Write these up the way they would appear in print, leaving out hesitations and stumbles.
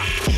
Okay,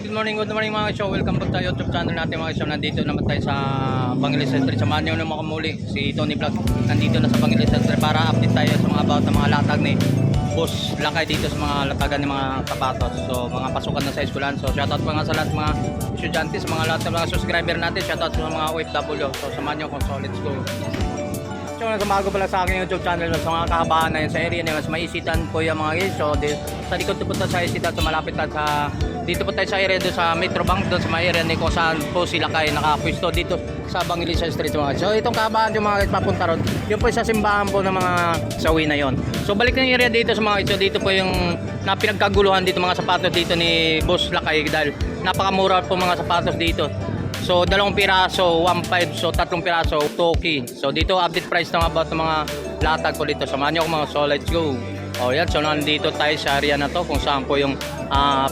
good morning mga show. Welcome back tayo YouTube channel natin mga show. Nandito naman tayo sa Bangilis Street. Samahan nyo naman kamuli si Tony Vlog. Nandito na sa Bangilis Street para update tayo sa mga about ng mga latag ni Boss Lakay dito sa mga latagan ng mga sapatos. So mga pasukan na sa eskwelahan. So shoutout pa nga sa lahat mga estudyante, sa mga lahat ng mga subscriber natin. Shoutout sa mga OFW. So samahan nyo kung so let's go. So nagamago pala sa aking YouTube channel. So mga kahabaan na yun sa area na mas may isitan po yung mga guys. So sa likod po tayo sa isitan, so malapit tayo sa dito po tayo sa area doon sa Metro Bank, doon sa may area ni kung saan po sila kayo nakapwesto dito sa Bangilis Street mga. So itong kahabaan yung mga papunta ron, yun po sa simbahan po ng mga sawi na yon. So balik na yung area dito sa mga. So dito po yung napinagkaguluhan dito mga sapatos dito ni Boss Lakay dahil napakamura po mga sapatos dito. So 2 piraso 1.5, so 3 piraso 2K. So dito update price na about ng mga latag po dito. Samahan niyo ako mga, so let's go. Oh yan, so nandito tayo sa area na to kung saan po yung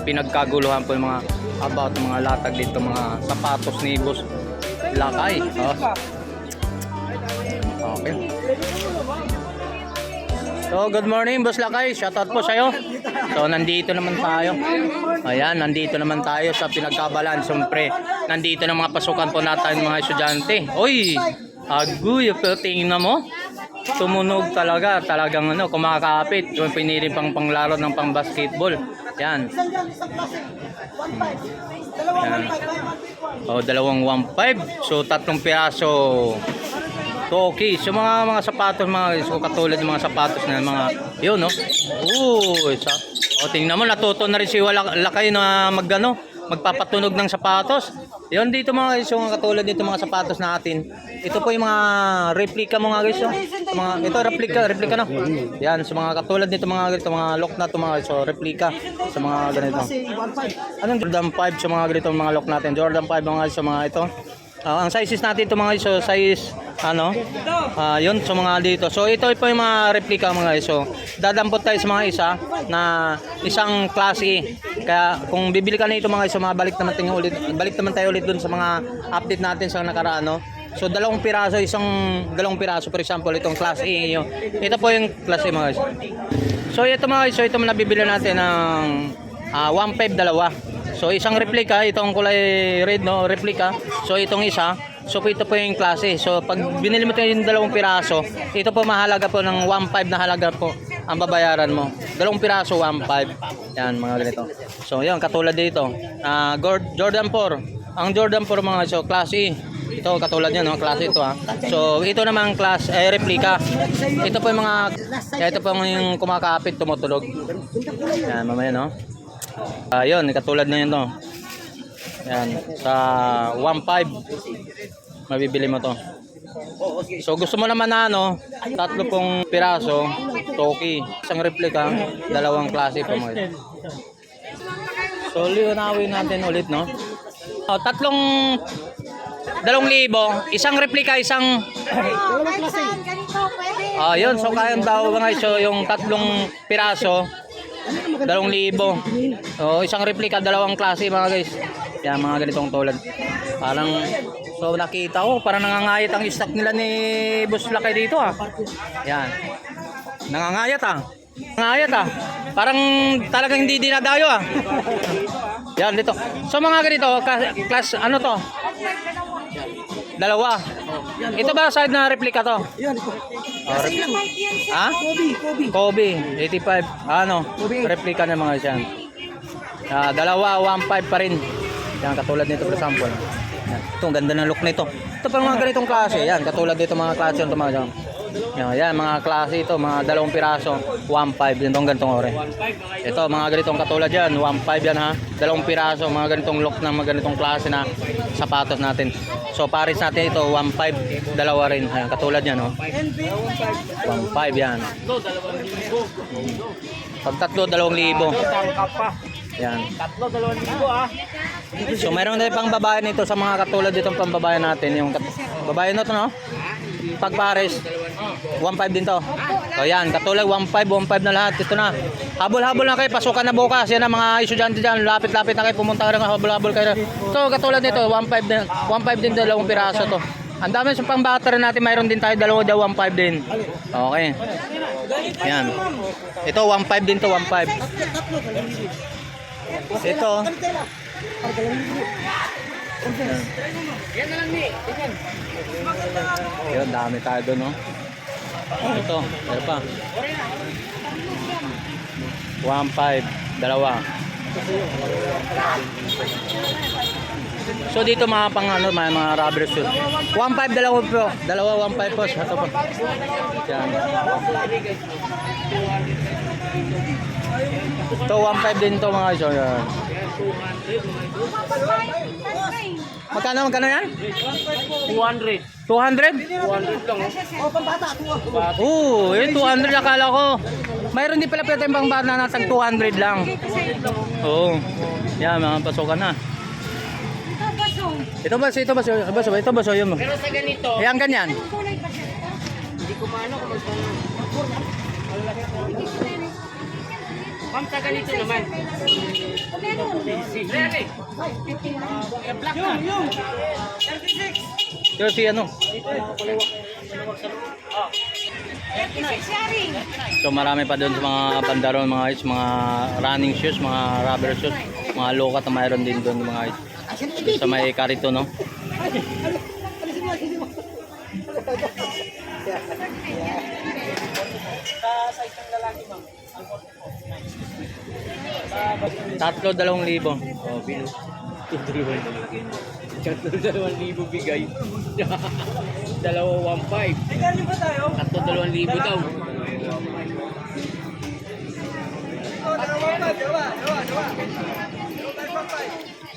pinagkaguluhan po yung mga about ng mga latag dito, mga sapatos ni Boss Lakay. Oh. Okay. So good morning Boss Lakay, shoutout po sa'yo. So nandito naman tayo. Ayan, nandito naman tayo sa pinagkabalan. Siyempre, nandito na mga pasukan po natin mga estudyante. Uy, agoy, tingnan mo. Tumunog talaga, talagang ano, kumakapit. Yung pinili pang panglaro ng pang basketball. Yan. Yan. O, 2.15. So 3 piraso. Okay, so mga sapatos mga, so katulad ng mga sapatos na mga yun no. Isa. O tingnan mo, natuto na rin si Lakay na magpapatunog ng sapatos. Yun dito mga guys, yung katulad dito mga sapatos natin. Ito po yung mga replica mga guys. So, mga ito replica no. Yan, so mga katulad dito mga ganito, mga lock na to mga guys, so replica sa mga ganito. Anong Jordan 5 sa mga ganito mga lock natin. Jordan 5 mga guys, so mga ito. Ang sizes natin ito mga guys, so size yun, so mga dito. So ito po yung mga replica mga guys. So dadampot tayo sa mga isa na isang class E. Kaya kung bibili ka na ito mga guys, so balik naman tayo ulit dun sa mga update natin sa nakaraan no. So 2 piraso, 2 piraso for example itong class E yun. Ito po yung class E mga guys. So ito mga guys, so ito nabibili natin ng 1.5 dalawa. So isang replica, itong kulay red no, replica. So itong isa, so ito po yung klase. So pag binili mo yung 2 piraso, ito po mahalaga po ng 1.5 na halaga po ang babayaran mo. 2 piraso 1.5. Yan mga ganito. So yan katulad dito. Jordan 4. Ang Jordan 4 mga so klase. Ito katulad niyan no, klase ito ha. So ito naman class replica. Ito po yung mga ito po yung kumakapit, tumutulog. Yan mamaya no. Ayun, katulad na yun to. Yan, sa 1.5 mabibili mo to. So gusto mo naman na 3 piraso, toki, isang replica, 2 klase po mga. So liwanawin natin ulit no. 2,000, isang replica, isang klase. ayun, so kayang daw mga so yung 3 piraso 2,000. So isang replica, 2 klase mga guys. Yan mga ganitong tulad. Parang so nakita ko parang nangangayat ang stock nila ni Boss Lakay dito ah. Yan. Nangangayat ah. Parang talagang hindi dinadayo ah. Yan dito. So mga ganito, class ano to? 2. Ito ba side na replica to? Yan ito. Kobe 85. Replica na mga yan. 2, 1.5 pa rin. Yan katulad nito for example. Yan. Ito ang ganda ng look nito. Ito pa mga ganitong klase. Yan katulad dito mga klase yung mga yan mga klase ito, mga 2 piraso 1.5 yan tong ganitong ore. Ito mga ganitong katulad yan 1.5 yan ha. 2 piraso mga ganitong look na mga ganitong klase na sapatos natin. So pares natin ito 1.5 dalawa rin. Ayan, katulad yan no. 1.5 yan. Pag 3 2,000. Yan. 2,000 ah. So mayroon din pang babae nito sa mga katulad ditong pambabae natin yung babae na to no. Pag pares, 1.5 din to. O yan, katulad 1.5 na lahat. Ito na. Habol-habol na kayo, pasukan na bukas. Yan ang mga estudyante dyan. Lapit-lapit na kayo, pumunta ka rin, habol-habol kayo. Ito, katulad nito, 1.5 din, dalawang piraso to. Ang dami sa pang battery natin, mayroon din tayo, dalawa daw 1.5 din. Okay. Yan. Ito, 1.5 din to, 1.5. Ito. Yan na lang ni. Yun, dami tayo doon, no? Ito, meron pa. 1.5, dalawa. So dito mga pang ano, mga rubber suit. 1.5 dalawa po. Dalawa 1.5 po. Ito po. Yan. Ito 1.5 din to mga iso. Yan. Magkano yan? 200. 200? 200 lang. Oo, yun 200 akala ko. Mayroon din pala pwede pang bar na natang 200 lang. Oo. Yan, mga pasukan na. Ito ba yun mo? Pero sa ganito, Yan ganyan. hindi ko maano kung magkano. Ma'am, sa ganito naman. Rere. Black na. Pero si ano? So marami pa doon sa mga pandaron, mga guys, mga running shoes, mga rubber shoes, mga lokat na mayroon din doon mga guys. Sa may karito, no? Tatlo, 2,000. Oh, bilo. 2,000 bigay. Dalawa 1.5. Tatlo 2,000 daw.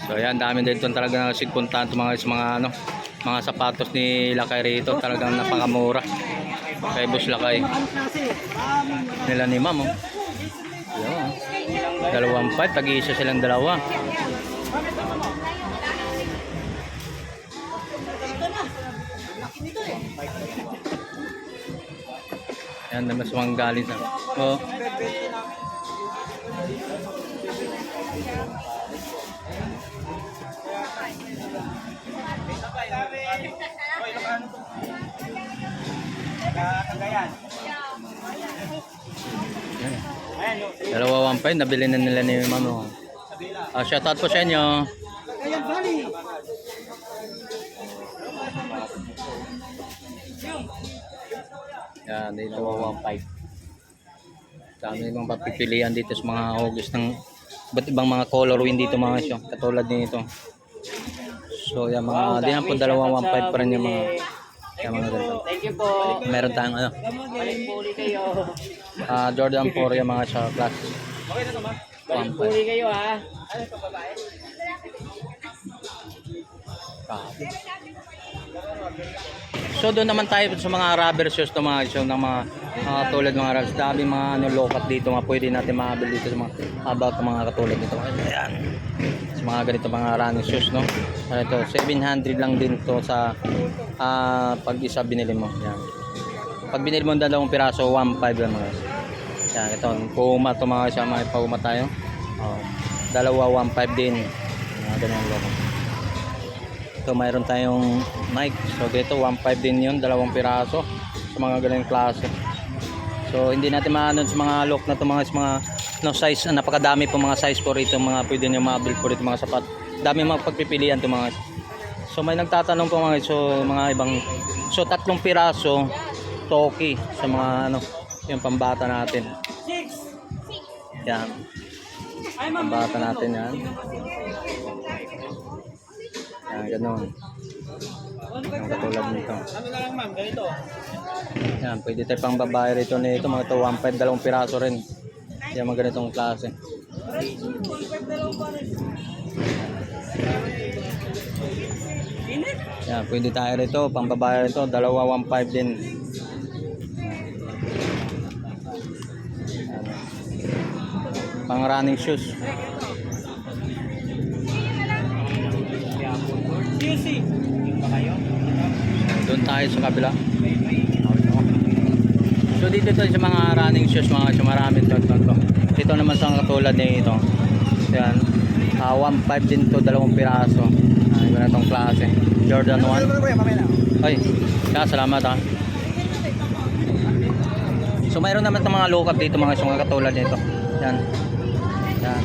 So yan, dami dito talaga sigpuntahan mga ano, mga sapatos ni Lakay rito, talagang napakamura. Kay Boss Lakay. Nila ni Ma'am. Yan. 2.5, tag-iisa silang dalawa. Yan, naman sumang galing sa. Oh. Dalawa 1.5, nabili na nila ni Ma'am. Shout out po sa inyo. Yan, dito 1.5. Dami mga papipilian dito sa mga hugis ng iba't ibang mga color wind dito mga isyo, katulad nito. So yan mga diyan po dalawang 1.5 pa rin yung mga ganito. Thank you po. Meron tayong ano, Balik puli kayo. Jordan 4 yung mga sa class. Balik puli kayo ha. So doon naman tayo sa mga rubber shoes to mga shoes ng mga tulad mga rubber. Dami mga ano lokat dito, mga pwede natin makabili dito sa mga about mga katulad nito. Ayan. Sa mga ganito mga running shoes, no. Ano ito, 700 lang din to sa pag isa binili mo. Yan. Pag binili mo dalawang piraso, 1.5 lang mga. Yan, ito, Puma to mga siya, mga Puma tayo. Oh, dalawa 1.5 din. Mga ganyan lang. So mayroon tayong Nike. So dito 1.5 din yun, dalawang piraso sa mga ganung klase. So hindi natin maano sa mga look na to mga no size, napakadami po mga size po rito, mga pwede niyo mabili po rito mga sapat. Dami mga pagpipilian to mga. So may nagtatanong po mga mga ibang tatlong piraso Toki sa mga ano, yung pambata natin. Yan. Pambata natin yan. Yan, ganun. Ang katulad nito. Ano lang ma'am, ganito. Yan, pwede tayo pang babae rito nito. Mga ito, 1.5, dalawang piraso rin. Yan, mga ganitong klase. Yan, pwede tayo rito. Pang babae rito, dalawa 1.5 din. Yan. Pang running shoes. QC. Yung ba kayo? Doon tayo sa kabila. So dito to sa mga running shoes mga guys, marami to. Dito naman sa katulad nito. Yan. 1.5 din to, 2 piraso. Ganitong klase. Jordan 1. Ay, salamat ha. So mayroon naman itong mga low cut dito mga guys, mga katulad nito. Yan. Yan.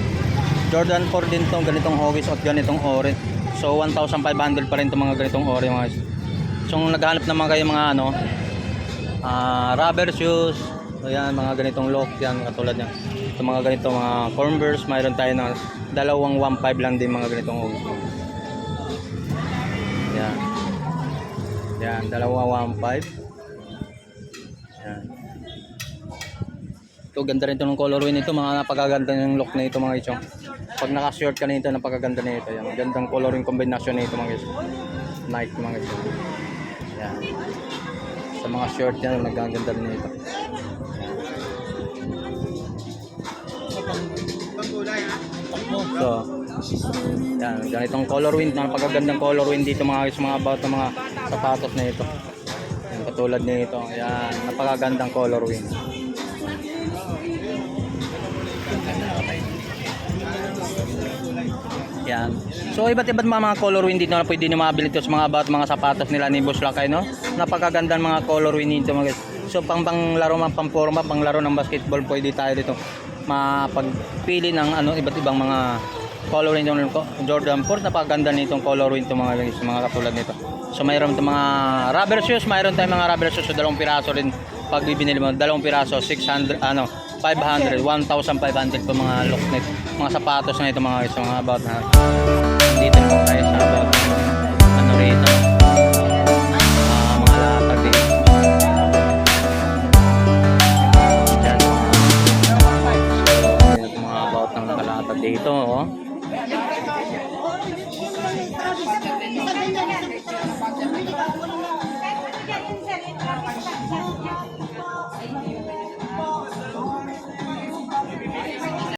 Jordan 4 din to, ganitong hoggies at ganitong ore. So 1,500 pa rin itong mga ganitong ore mga guys. So kung naghahanap naman kayo mga rubber shoes, ayan, mga ganitong look yan, katulad yan. Ito mga ganitong mga Converse, mayroon tayo ng 2,150 lang din mga ganitong hoggies. Yan. Yan, 2,150. Yan. Ito, ganda rin ito ng colorway nito, mga napakaganda ng look na ito mga guys. Pag naka-short ka nito, napakaganda nito. Yan, gandang coloring combination nito mga guys. Nike mga guys. Yan. Sa mga short yan, nagaganda rin nito. So, yan, ganitong colorway, napakagandang colorway dito mga guys, mga about ng mga sapatos na ito. Yan, katulad nito. Yan, napakagandang colorway. Yan. So iba't mga colorway dito na pwede nyo mabili ito sa mga about mga sapatos nila ni Boss Lakay, no? Napakagandang mga colorway nito mga guys. So panglaro man, pamporma, panglaro ng basketball, pwede tayo dito mapagpili ng iba't ibang mga colorway nito. Jordan 4, napakaganda nitong colorway nito mga guys, mga katulad nito. So mayroon itong mga rubber shoes, mayroon tayong mga rubber shoes, so 2 piraso rin pag bibili mo, 2 piraso, 600, 500, 1,500 po mga look nito, mga sapatos na ito mga guys, mga about na dito naman tayo sa about rito, mga latag dito. Yan, mga about ng nakalatag dito, oh.